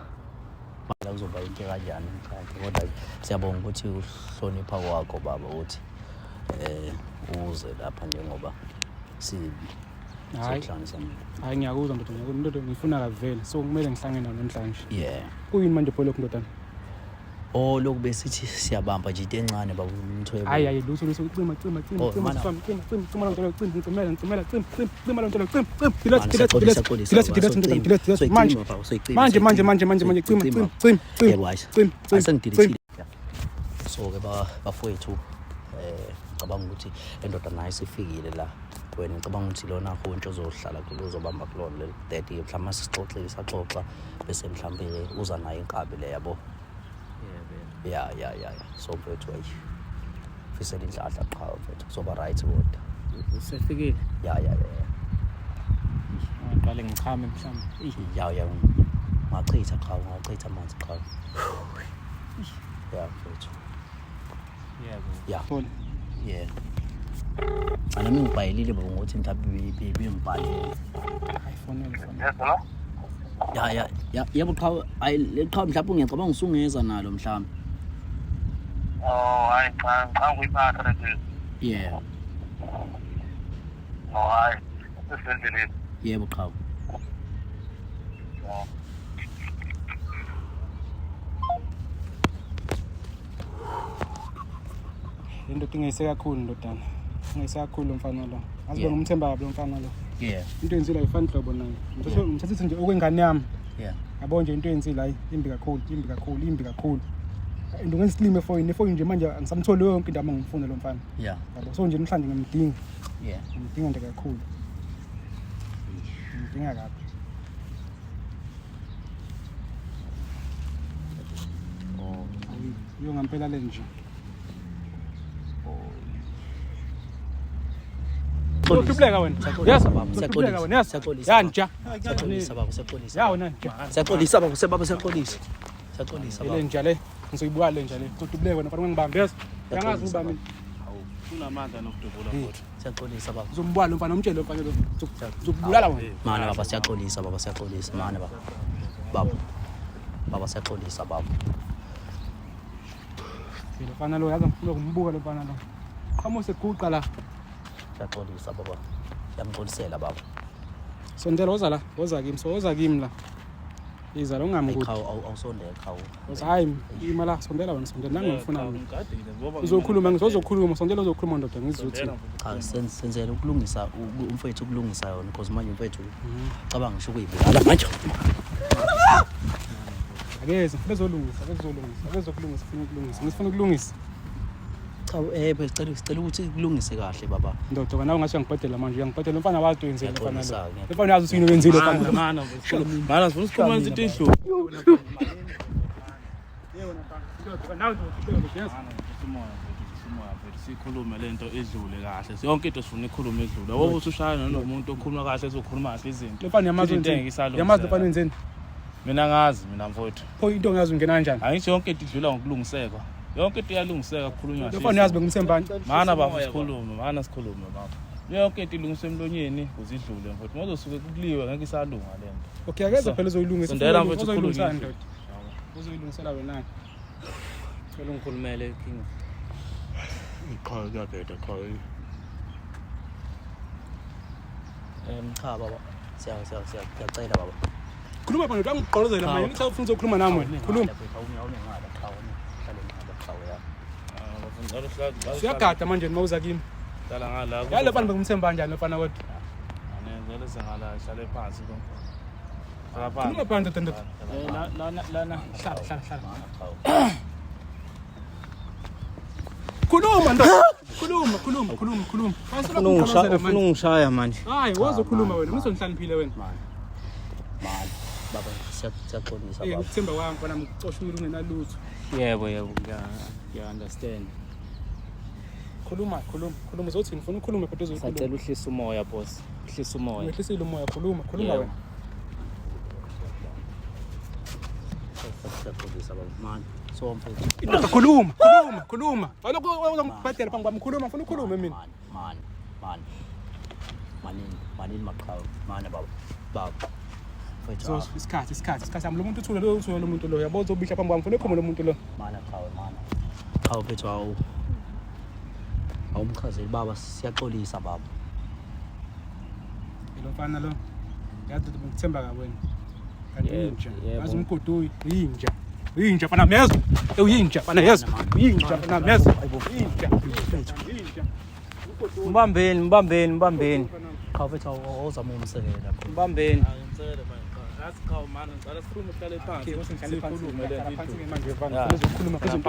manje kuzoba into kanjani kodwa siyabonga ukuthi uhlonipha kwakho baba uthi uze lapha njengoba hayi ngiyakuzwa ndoda ngifuna kavele so kumele ngihlangene nawo namhlanje kuyini manje pho lokho ndodana lokhu besithi siyabamba nje into encane baba umthwebo hayi lutho cima so ke bafowethu ngicabanga ukuthi endoda nayo sifikile la wena ngicabanga ukuthi lona khonto ozohlala kulo uzobamba kulona le daddy mhlawumbe sixoxile saxoxa bese mhlawumbe uza nayo inkabi le yabo ya so mfethu ayifisela indlahla qha mfethu kuzoba right kodwa usefikile ya qale ngichame mhlawumbe ya ngachitha qha ngachitha amanzi qha ya mfethu yeah ana mimi ngibhayelile baba ngokuthi mhlawumbe bengibhalele yebo qha qha mhlawumbe ngiyacabanga usungeza nalo mhlawumbe hayi cha ngiyiphatha nje hayi sesendleleni yebo qha into ingeyise kakhulu ndodana ngiyise kakhulu mfana lo azibe ngumthemba kabi lo mfana lo into yenzile ayifani hlobo nayo ngithatha nje okwengane yami yabo nje into yenzile hayi imbi kakhulu and ungenza isilime efoni nje manje angisamtholi yonke into ngimfuna lo mfana yabo so nje namhlanje ngimdinga ngimdinga nje kakhulu ngimdinga kabi yo ngampela le nje Uhluleka wena. Yes baba. Siyaxolisa. Yanja. Siyaxolisa baba, siyaxolisa. Ya wena nje. Siyaxolisa baba, siyaxolisa. Siyaxolisa baba. Le nja le, ngizoyibuka le nja le. Uhluleka wena mfana ngibambe yes. Uyangazi ngibambe mina. Unamandla nokudubula futhi. Siyaxolisa baba. Uzombala lo mfana umtshele lo mfana lo. Uzobulala wena. Mana baba siyaxolisa baba, siyaxolisa mana baba. Baba siyaxolisa baba. Lo mfana lo yazi ngifuna ukumbuka lo mfana lo. Qhamuke seguqa la. Siyaxolisa baba. Siyamxolisela baba. Sondela woza kimi la. Iza lo ngamkuthi. Awusondela khawu. Hayi imala sondela wena sondela nangifuna. Uzokhuluma ngizokhuluma sondela uzokhuluma ndoda ngizothi. Cha senzele ukulungisa umfethu ukulungisa yona because manje umfethu cabanga ngisho kuyibulala manje. Akeze bezolungisa ngifuna ukulungisa. Cha sicela ukuthi kulungise kahle baba. Ndoda kana ungasho ngibhedela manje uyangibhedela mfana wathi wenzile mfana lo. Mfana yazi usini wenzile mfana. Mana sifuna ukukhuluma into enhloko. Yebo napha. Nawe uzokhipha Umoya mfethu sikhulume lento edlule kahle. Yonke into sifuna ikhulume edlule. Wobe usushayana nomuntu okhuluma kahle ezokhuluma kahle izinto. Lefana yamazi Yamazi yamazi lefana enzeni. Mina ngazi mina mfowethu. Pho into ongazi ungena kanjani? Angisho yonke into idlula ngokulungiseka. Yonke into iyalungiseka kukhulunywa kahle. Lefana yazi bengumthembani. Mana baba sikhulume baba. Yonke into ilungiswe emlonyeni uzidlule mfowethu. Mozosuke kuliwe ngeke isalunga lento. Okay akeze phela uzoyilungisa. Sondela mfethu uzoyilungisa ndoda. Uzoyilungisela wena. Ngicela ungikhulumele inkinga. Iqhawe kuyabheda qhawe. Cha baba. Siyacela baba. Khuluma bani ngigqolozela manje ngithatha ufuna ukukhuluma nami. Khuluma. Siyagada manje mawuza kimi. Dala ngala. Yale bani bengumthemba kanjani lofana kodwa? Ngeke sengala hlale phansi lo. Khuluma phansi ndoda. Lana Hlala. Khuluma ndoda. Khuluma. Ufuna ungishaya manje. Hayi wozokhuluma wena ngisonhlaniphile wena. Mali baba siyaxolisa baba. Ukuthemba kwami mfana ngicosha ungenalutho. Yebo understand. Khuluma uzothi ngifuna ukukhuluma kodwa uzokhuluma. Sacela uhlisa umoya boss. Uhlisa umoya. Ngihlisile umoya khuluma wena. Siyaxolisa baba mani. So mfethu. Indoda khuluma. Walokho uzongibhadela phambi kwami khuluma ngifuna ukukhuluma mina. Mani maqhawe. Mani baba. So isikhathi lo muntu uthule lo muntu lo yabo uzobisha phambi kwami ngifuna ukukhuluma lo muntu lo. Mana chawe mfethu awumchazeli baba siyaxolisa baba. Lo mfana lo yazi ngithemba ka wena. Kanti inja yazi umgodo uyinja fana mezo uyinja fana yezo uyinja fana mezo inja mbambeni Cha mfethu awuzama umsekela lapho. mbambeni Asiqhawe mana ngicela sikhulume uhlale phansi. Ngihlale phansi manje Yeah. uzokhuluma phezulu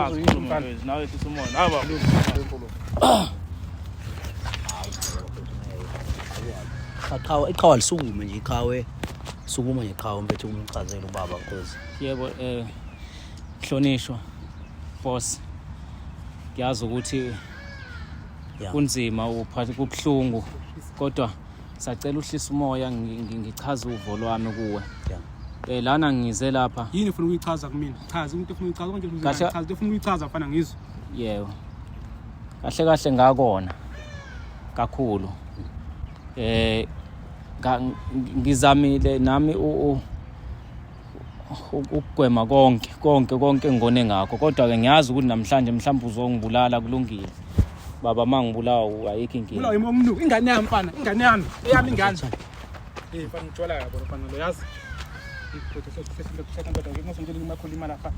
Nawe ehlisa umoya. Nawe baba. Iqhawe lisukume nje iqhawe sukuma nje iqhawe mfethu umchazela ubaba Nkosi. yebo hlonishwa boss ngiyazi ukuthi kunzima uphathi kubhlungu kodwa sacela uhlisa umoya ngichaza uvo lwami kuwe lana ngize lapha yini ufuna ukuyichaza kumina chaza into ufuna ukuyichaza konke uzochaza into ufuna ukuyichaza mfana ngizwe yebo kahle ngakona kakhulu ngizamile nami ukugwema konke ngone ngakho kodwa ke ngiyazi ukuthi namhlanje mhlawumbe uzongibulala kulungile baba mangibulawa ayikho inkinga bulawa imomnu ingane yami mfana ingane yami eyami ingane mfana ngithola yabo mfana lo yazi iphotho sesifika kodwa ngisonjela imali lapha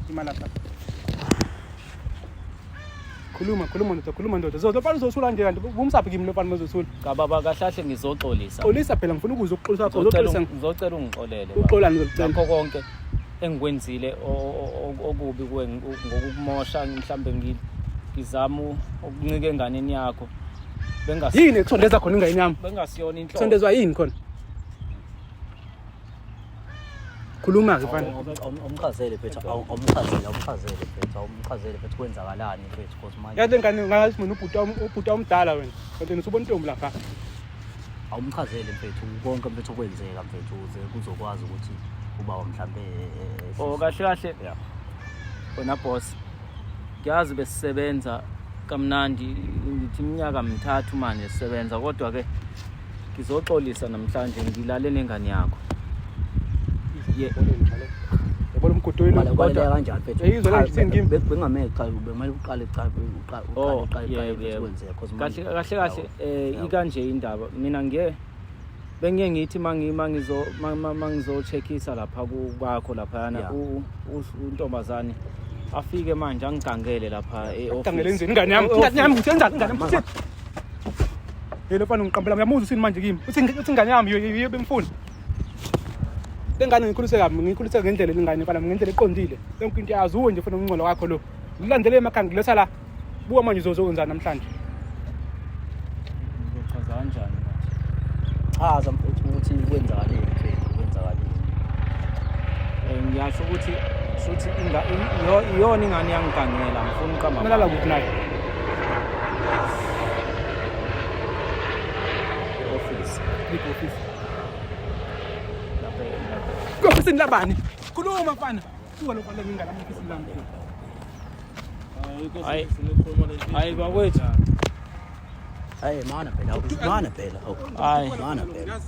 khuluma ndoda zofana uzosula nje kanti umsaphi kimi lofana mezosula kababa kahlahle ngizoxolisa xolisa phela ngifuna ukuza ukuxolisa uzoxolisa ngizocela ungixolele uxola ngizocela ngakho konke engikwenzile okubi ngokukumosha mhlambe ngizama ukuncika enganeni yakho yini ekusondeza khona ingane yami bengasiyona inhlobo sondezwa yini khona khuluma ke mfana Umchazele phethu kwenzakalani phethu because manje yathi ngane ngathi mina ubhuta omdala wena kanti nisubona intombi lapha awumchazele mfethu konke mfethu kwenzeka mfethu uze kuzokwazi ukuthi ubaba mhlambe kahle wena boss ngiyazi besisebenza kamnandi ngithi iminyaka mithathu manje sisebenza kodwa ke ngizoxolisa namhlanje ngilale nengane yakho yabona umgodoyini kodwa kanjani phethu yizwa la ngithini kimi bengamele cha kumele uqale kahle ikanje indaba mina bengiye ngithi mangizocheckisa lapha kwakho laphana untombazane afike manje angigangele lapha ngigangele enzeni ingane yami ngithenzani ingane yami yelo mfana ngiqambela uyamuza usini manje kimi uthi ingane yami yiyo bemfuni lengane ngikhulise kabi ngikhulise ngendlela lengane mfana ngendlela eqondile yonke into yazi uwe nje mfana ungcolo wakho lo ngilandele emakhaya ngilesa la buka manje uzokwenza namhlanje uzochaza kanjani chaza mfethu ukuthi kwenzakaleni ngiyasho ukuthi shuthi iyona ingane yangigangela ngifuna uqamba. Nalala kuphi naye? Office. Office. Lapha. Office labani? Khuluma mfana. Kuwalo kwala ngingala office lami. Hayi bakwethu. Hayi mana phela mana phela Hayi mana phela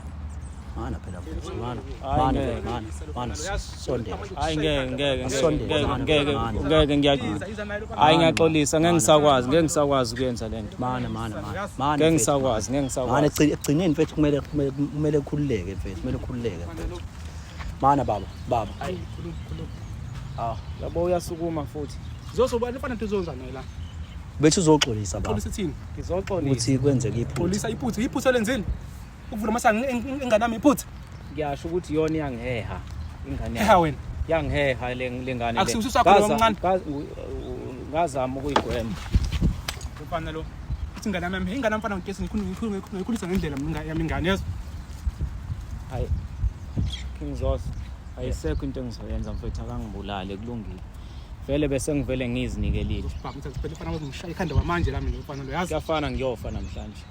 mana sondela hayi ngeke ngiyaxolisa ngeke ngisakwazi ukuyenza lento. mana Ngeke ngisakwazi. mana egcineni mfethu kumele khululeke mfethu mana baba Hayi khuluma. Yabo uyasukuma futhi. Zosoba lefana tuzonza naye la. bethu uzoxolisa baba Xolisa thini? Ngizoxolisa. ukuthi kwenzeke iphutha Xolisa iphutha lenzeni? Ukuvula amasango enganami iphutha. Ngiyasho ukuthi yona iyangiheha ingane Eha wena. yangiheha lengane le. Akusiso sakho lo mncane. Ngazama ukuyigwema. Mfana lo. Uthi ingane mfana ngigesi ngikhulisa ngendlela mina yami ingane yazo. Hayi King Zoso ayisekho into engizoyenza mfethu akangibulale kulungile. Vele bese ngivele ngizinikelile. Baba mthethele fana ngishaya ikhanda kwamanje la mina mfana lo yazi. Kuyafana ngiyofa namhlanje.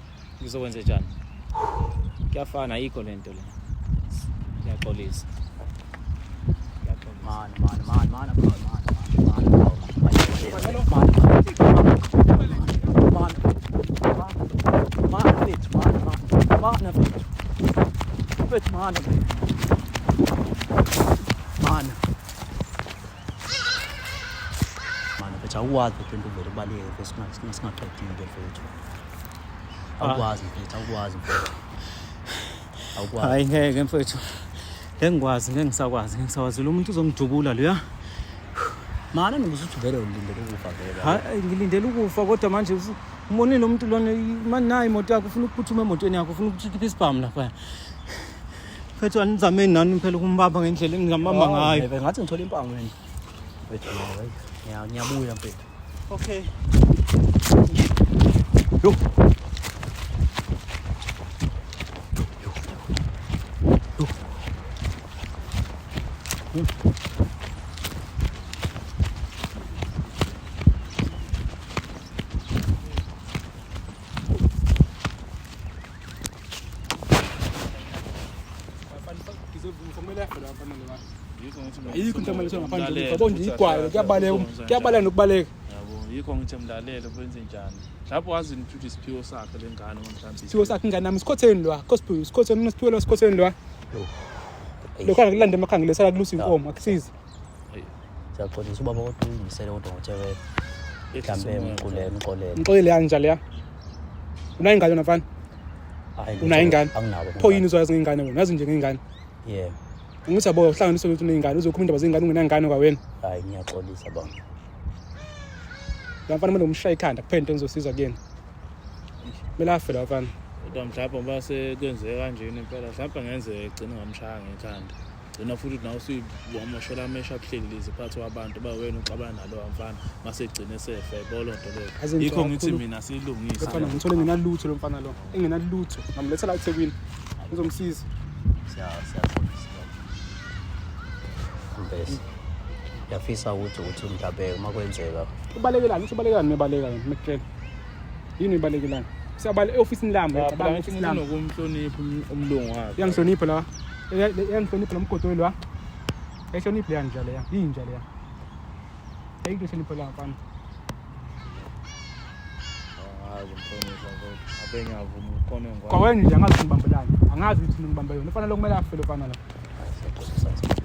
Ngizokwenza njani? Kuyafana ayikho lento le. Ngiyaxolisa. mana bethu awukwazi into vele baleke bese singaqedile mfethu awukwazi mfethu Hayi ngeke mfethu. Ngeke ngisakwazi lo muntu uzongidubula lo ya. mana nokuthi vele ulindele ukufa vele Hayi ngilindele ukufa kodwa manje umonile umuntu lona manje nayi imoto yakho ufuna ukuphuthuma emotweni yakho ufuna ukukhipha isibhamu lapha. Mfethu anizameni nani phela ukumbamba ngendlela engingambamba ngayo. ngathi ngithola impango yini bethu ngiyabuya mfethu Okay. yo Ayikho into amele ngaphandle yabo nje igwayo kuyabaleka nokubaleka. Yabo yikho ngithi mlalele kwenze njani. Lapho wazi ukuthi isiphiwo sakhe lengane ngomhlambi. Siphiwo sakhe ingane nami sikhotheni lo. Gospel sikhotheni nesiphiwo lo sikhotheni lo. Lokho akulanda emakhangile sala kulusa inkomo akusizi. siyaxolisa ubaba kodwa uyimisele kodwa ngothebe mhlambe umqolele Ngixolele kanjalo ya. Una ingane nafana? Una ingane? Anginabo. Pho yini uzoyazi ngingane wena? Yazi nje ngingane. Yeah. Ngithi yabo uhlanganise ukuthi unengane uzokhuluma indaba zengane ungenangane kwa wena. Hayi ngiyaxolisa baba. Ngafana manje umshaya ikhanda kuphela ngizosiza kuyena. Mela afela afana. Kodwa mhlawumbe base kwenzeka kanjeni impela mhlawumbe ngenzeka egcina ngamshaya ngekhanda. Gcina futhi nawe usiwamoshela amesha abuhlelelezi phakathi kwabantu ba wena uxabana nalo mfana mase egcine sefe bolonto lo. Yikho ngithi mina silungisa. Mfana ngithole nginalutho lo mfana lo. Enginalutho. Ngamletha la eThekwini. Ngizomsiza. Siyaxolisa. Mbese. Yafisa ukuthi mhlawumbe uma kwenzeka Ubalekelani? Ubalekani nebalekani mekutshela. Yini ibalekelani? Siyabale e-office lami Cabanga ukuthi unokumhlonipha umlungu wakhe. Yangihlonipha la. Yangihlonipha lomgodo lo. Ehlonipha le njalo ya. Yinjalo ya. Ayihlonipha la mfana. Hayi ngimhlonipha kodwa abe ngiyavuma ukhona ngwa. Kwa wena nje angazi ngibambelani. Angazi ukuthi ngibambe yona. Ufana lo kumele afele ufana la. siyaxolisa.